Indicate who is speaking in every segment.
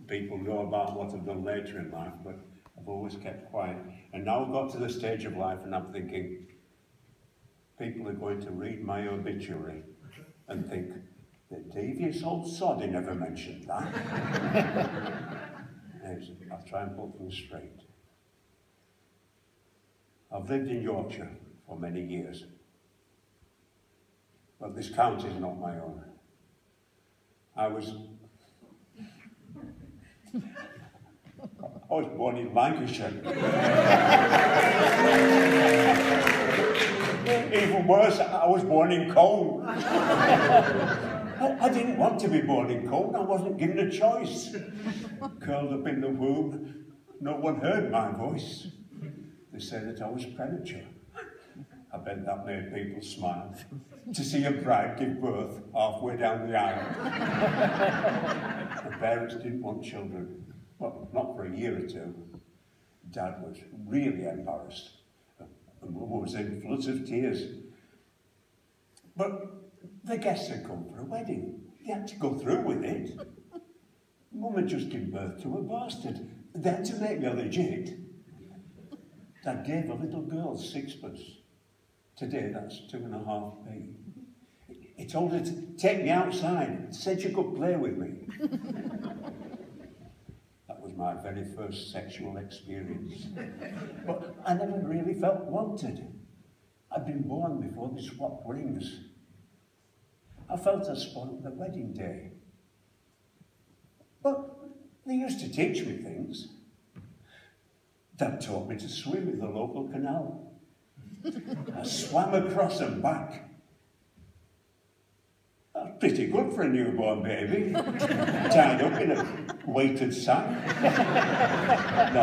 Speaker 1: people know about what I've done later in life, but I've always kept quiet. And now I've got to the stage of life and I'm thinking, people are going to read my obituary and think, the devious old sod, he never mentioned that. I'll try and put things straight. I've lived in Yorkshire for many years, but this county is not my own. I was born in Lancashire. Even worse, I was born in Colne. I didn't want to be born in Colne. I wasn't given a choice. Curled up in the womb, no one heard my voice. They said that I was premature. I bet that made people smile to see a bride give birth halfway down the aisle. My parents didn't want children. Well, not for a year or two. Dad was really embarrassed. And Mum was in floods of tears. But the guests had come for a wedding. They had to go through with it. Mum had just given birth to a bastard. They had to make me legit. Dad gave a little girl 6pence. Today that's 2.5p. He told her to take me outside, said she could play with me. That was my very first sexual experience. But I never really felt wanted. I'd been born before they swapped rings. I felt I spoiled the wedding day. But they used to teach me things. Dad taught me to swim in the local canal. I swam across and back. That's pretty good for a newborn baby. Tied up in a weighted sack. No,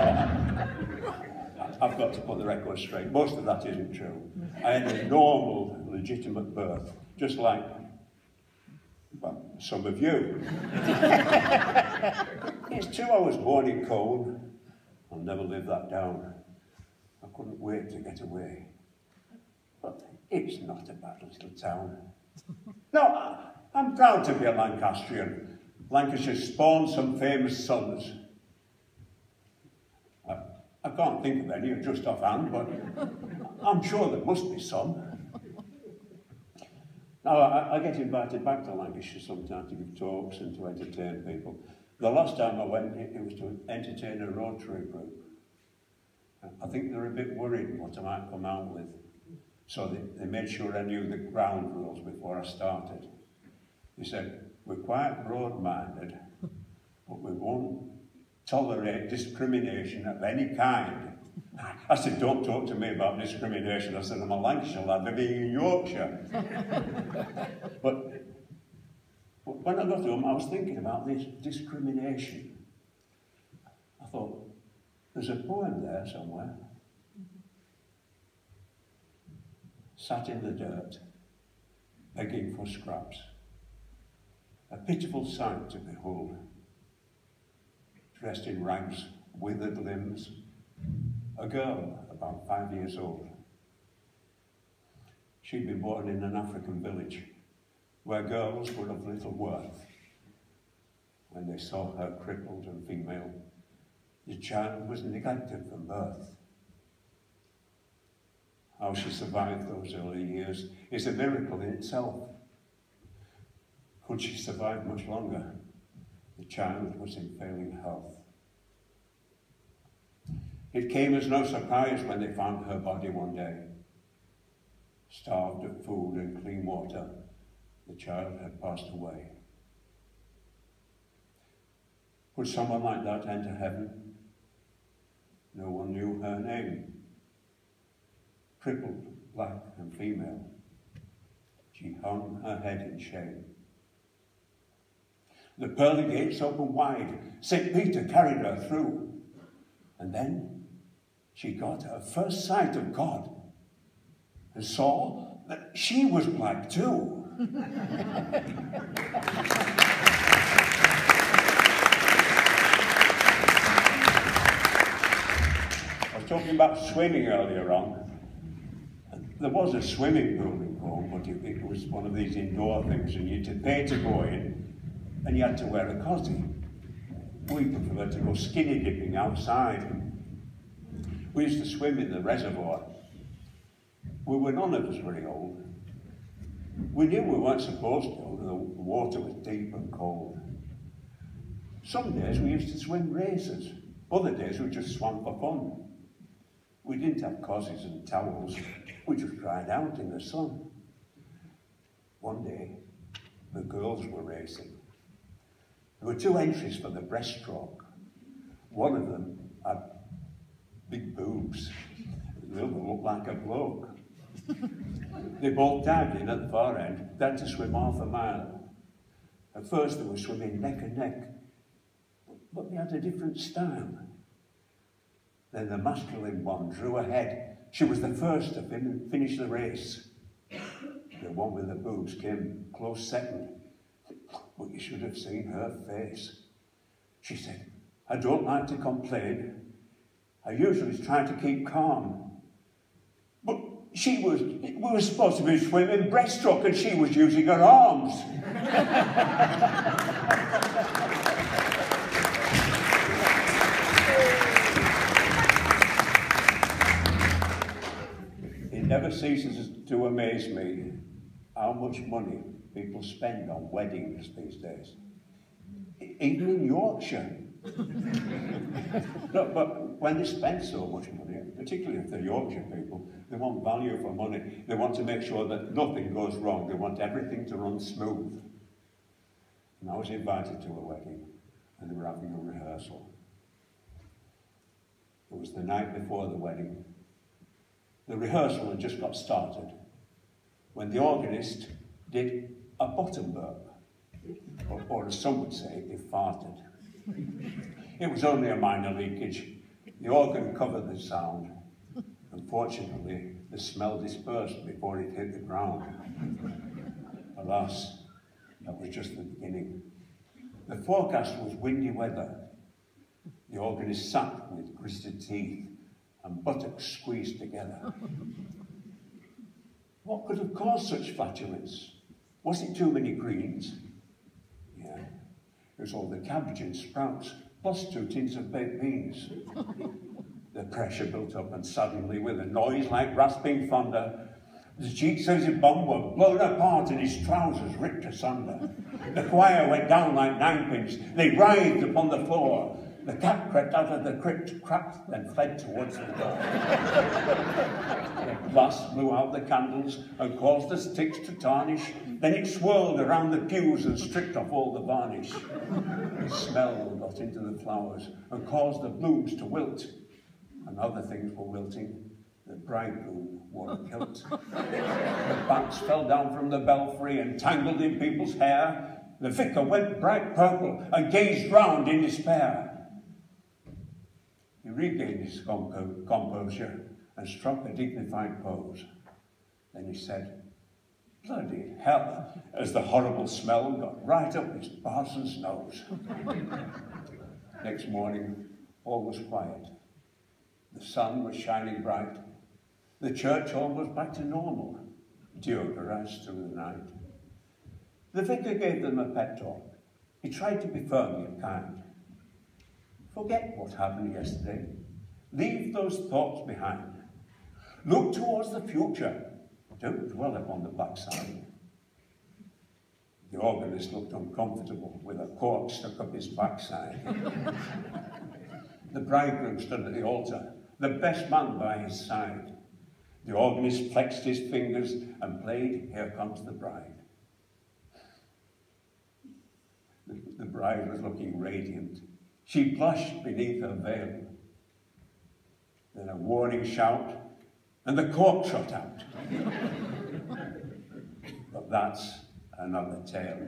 Speaker 1: I've got to put the record straight. Most of that isn't true. I had a normal, legitimate birth, just like, well, some of you. It's true I was born in Colne. I'll never live that down. I couldn't wait to get away. But it's not a bad little town. No, I'm proud to be a Lancastrian. Lancashire spawned some famous sons. I can't think of any just offhand, but I'm sure there must be some. Now, I get invited back to Lancashire sometimes to give talks and to entertain people. The last time I went, it was to entertain a Rotary group. I think they were a bit worried what I might come out with. So they made sure I knew the ground rules before I started. They said, we're quite broad-minded, but we won't tolerate discrimination of any kind. I said, don't talk to me about discrimination. I said, I'm a Lancashire lad living in Yorkshire. But when I got home, I was thinking about this discrimination. I thought, there's a poem there somewhere. Sat in the dirt, begging for scraps. A pitiful sight to behold. Dressed in rags, withered limbs. A girl about 5 years old. She'd been born in an African village where girls were of little worth. When they saw her crippled and female, the child was neglected from birth. How she survived those early years is a miracle in itself. Could she survive much longer? The child was in failing health. It came as no surprise when they found her body one day. Starved of food and clean water, the child had passed away. Would someone like that enter heaven? No one knew her name. Crippled, black and female, she hung her head in shame. The pearly gates opened wide. St. Peter carried her through. And then she got her first sight of God and saw that she was black too. I was talking about swimming earlier on. There was a swimming pool in Colne, but it was one of these indoor things, and you had to pay to go in, and you had to wear a cosy. We preferred to go skinny dipping outside. We used to swim in the reservoir. We were none of us very old. We knew we weren't supposed to, the water was deep and cold. Some days we used to swim races. Other days we just swam for fun. We didn't have cozies and towels. We just dried out in the sun. One day, the girls were racing. There were 2 entries for the breaststroke. One of them had big boobs. The other looked like a bloke. They both dived in at the far end, then to swim half a mile. At first they were swimming neck and neck, but they had a different style. Then the masculine one drew ahead. She was the first to finish the race. The one with the boobs came close second, but you should have seen her face. She said, "I don't like to complain. I usually try to keep calm." But we were supposed to be swimming breaststroke and she was using her arms. It never ceases to amaze me how much money people spend on weddings these days. Even in Yorkshire. No, but when they spend so much money, particularly if they're Yorkshire people, they want value for money. They want to make sure that nothing goes wrong. They want everything to run smooth. And I was invited to a wedding, and they were having a rehearsal. It was the night before the wedding. The rehearsal had just got started when the organist did a bottom burp, or as some would say, he farted. It was only a minor leakage. The organ covered the sound. Unfortunately, the smell dispersed before it hit the ground. Alas, that was just the beginning. The forecast was windy weather. The organist sat with gritted teeth and buttocks squeezed together. What could have caused such flatulence? Was it too many greens? Yeah, it was all the cabbage and sprouts, plus 2 tins of baked beans. The pressure built up, and suddenly, with a noise like rasping thunder, the cheeks of his bum were blown apart and his trousers ripped asunder. The choir went down like ninepins. They writhed upon the floor. The cat crept out of the crypt, cracked, and fled towards the door. The blast blew out the candles and caused the sticks to tarnish. Then it swirled around the pews and stripped off all the varnish. The smell got into the flowers and caused the blooms to wilt. And other things were wilting. The bridegroom wore a kilt. The bats fell down from the belfry and tangled in people's hair. The vicar went bright purple and gazed round in despair. He regained his composure and struck a dignified pose. Then he said, "Bloody hell," as the horrible smell got right up his parson's nose. Next morning, all was quiet. The sun was shining bright. The church hall was back to normal, deodorized through the night. The vicar gave them a pep talk. He tried to be firm yet kind. Forget what happened yesterday. Leave those thoughts behind. Look towards the future. Don't dwell upon the backside. The organist looked uncomfortable with a cork stuck up his backside. The bridegroom stood at the altar, the best man by his side. The organist flexed his fingers and played "Here Comes the Bride." The bride was looking radiant. She blushed beneath her veil. Then a warning shout, and the cork shot out. But that's another tale.